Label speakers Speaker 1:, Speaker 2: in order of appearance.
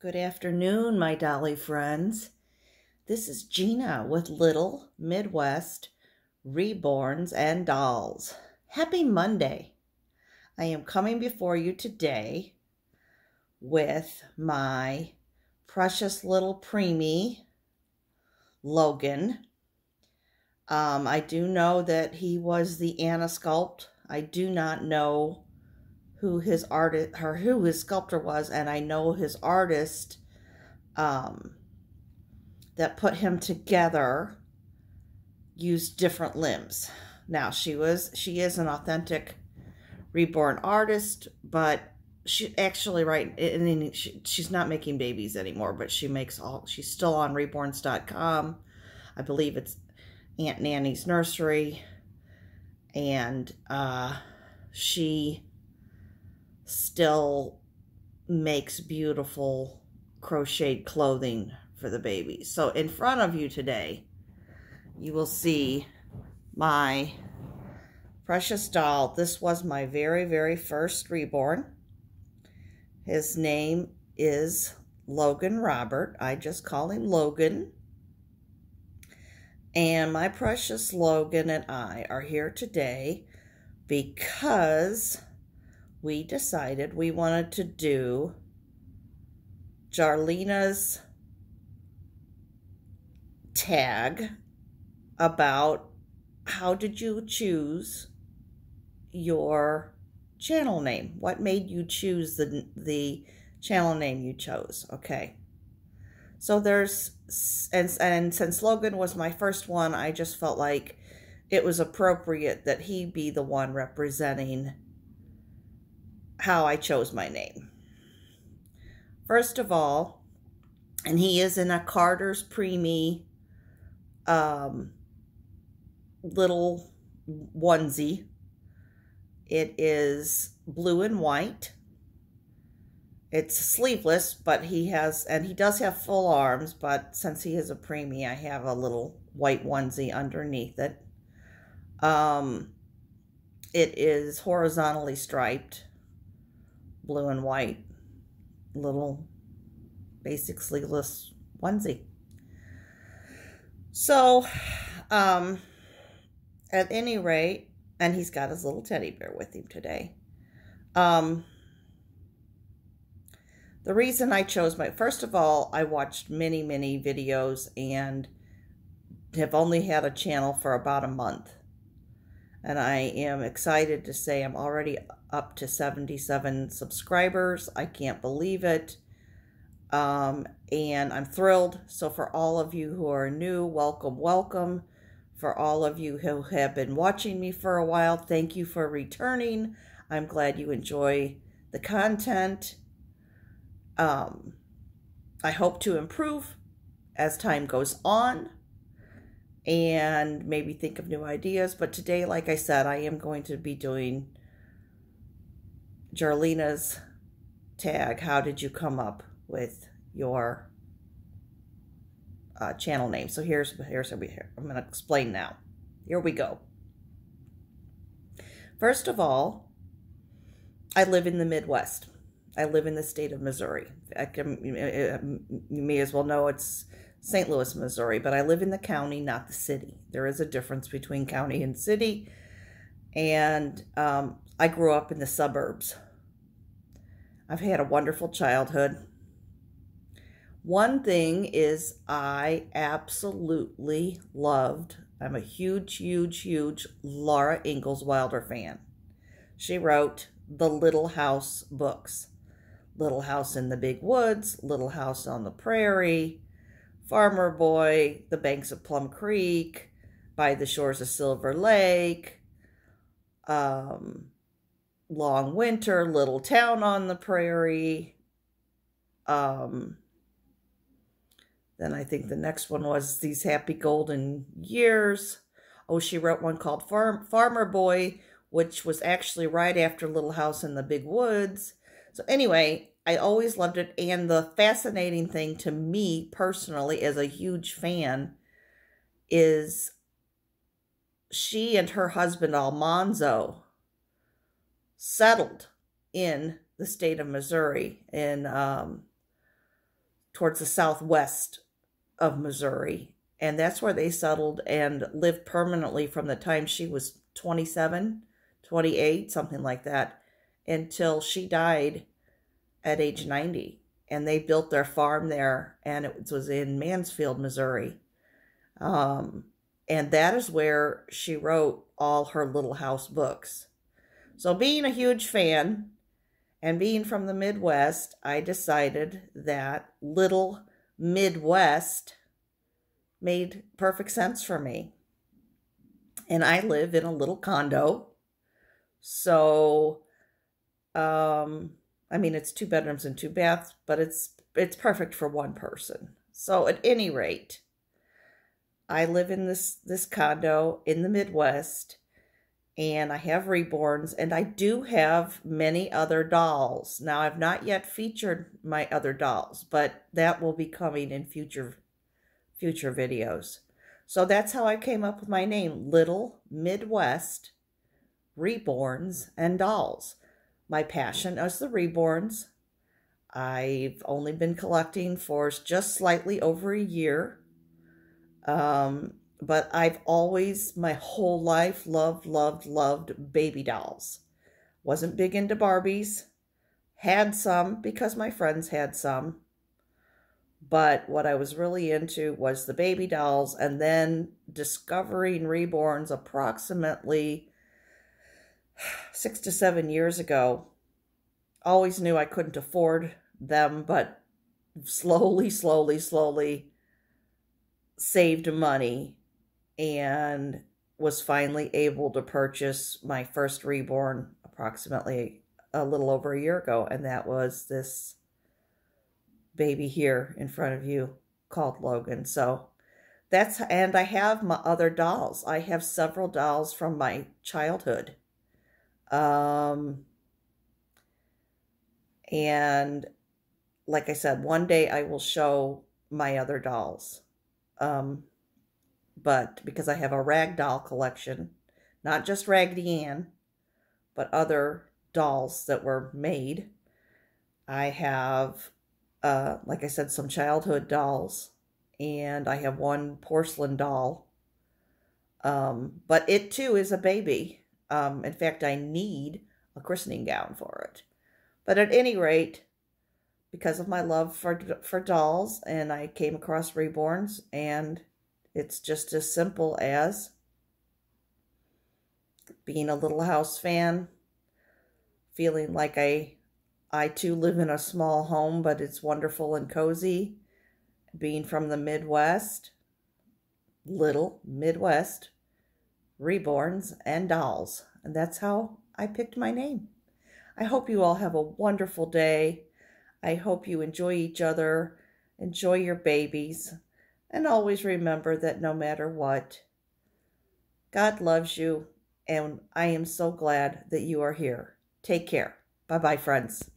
Speaker 1: Good afternoon, my dolly friends. This is Gina with Little Midwest Reborns and Dolls. Happy Monday. I am coming before you today with my precious little preemie, Logan. I do know that he was the Anna Sculpt. I do not know who his artist or who his sculptor was, and I know his artist that put him together used different limbs. Now she is an authentic reborn artist, but she actually she's not making babies anymore, but she's still on reborns.com. I believe it's Aunt Nanny's Nursery, and she still makes beautiful crocheted clothing for the babies. So in front of you today, you will see my precious doll. This was my very, very first reborn. His name is Logan Robert. I just call him Logan. And my precious Logan and I are here today because we decided we wanted to do Jarlena's tag about how did you choose your channel name? What made you choose the channel name you chose? Okay. So and since Logan was my first one, I just felt like it was appropriate that he be the one representing how I chose my name. First of all, and he is in a Carter's Preemie little onesie. It is blue and white. It's sleeveless, but he does have full arms, but since he is a preemie, I have a little white onesie underneath it. It is horizontally striped, blue and white, little basic sleeveless onesie. So, at any rate, and he's got his little teddy bear with him today. The reason I chose first of all, I watched many, many videos and have only had a channel for about a month. And I am excited to say I'm already up to 77 subscribers. I can't believe it. And I'm thrilled. So for all of you who are new, welcome, welcome. For all of you who have been watching me for a while, thank you for returning. I'm glad you enjoy the content. I hope to improve as time goes on and maybe think of new ideas. But today, like I said, I am going to be doing Jarlena's tag. How did you come up with your channel name? So here's I'm going to explain now. Here we go. First of all, I live in the Midwest. I live in the state of Missouri. You may as well know it's St. Louis, Missouri, but I live in the county, not the city. There is a difference between county and city, and I grew up in the suburbs. I've had a wonderful childhood. One thing is I absolutely loved, I'm a huge, huge, huge Laura Ingalls Wilder fan. She wrote the Little House books. Little House in the Big Woods, Little House on the Prairie, Farmer Boy, The Banks of Plum Creek, By the Shores of Silver Lake, Long Winter, Little Town on the Prairie. Then I think the next one was These Happy Golden Years. Oh, she wrote one called Farmer Boy, which was actually right after Little House in the Big Woods. So anyway, I always loved it. And the fascinating thing to me personally as a huge fan is she and her husband Almanzo settled in the state of Missouri in towards the southwest of Missouri. And that's where they settled and lived permanently from the time she was 27, 28, something like that, until she died at age 90. And they built their farm there, and it was in Mansfield, Missouri. And that is where she wrote all her Little House books. So being a huge fan and being from the Midwest, I decided that Little Midwest made perfect sense for me. And I live in a little condo. So, I mean, it's 2 bedrooms and 2 baths, but it's perfect for one person. So at any rate, I live in this condo in the Midwest, and I have reborns, and I do have many other dolls. Now, I've not yet featured my other dolls, but that will be coming in future videos. So that's how I came up with my name, Little Midwest Reborns and Dolls. My passion is the reborns. I've only been collecting for just slightly over a year. But I've always, my whole life, loved baby dolls. Wasn't big into Barbies. Had some because my friends had some. But what I was really into was the baby dolls, and then discovering reborns approximately 6 to 7 years ago. Always knew I couldn't afford them, but slowly saved money and was finally able to purchase my first reborn approximately a little over a year ago, and that was this baby here in front of you called Logan. So that's, and I have my other dolls. I have several dolls from my childhood. And like I said, one day I will show my other dolls. But because I have a rag doll collection, not just Raggedy Ann, but other dolls that were made. I have, like I said, some childhood dolls, and I have one porcelain doll. But it too is a baby. In fact, I need a christening gown for it. But at any rate, because of my love for dolls, and I came across reborns, and it's just as simple as being a Little House fan, feeling like I too live in a small home, but it's wonderful and cozy. Being from the Midwest, Little Midwest Reborns and Dolls. And that's how I picked my name. I hope you all have a wonderful day. I hope you enjoy each other, enjoy your babies, and always remember that no matter what, God loves you, and I am so glad that you are here. Take care. Bye-bye, friends.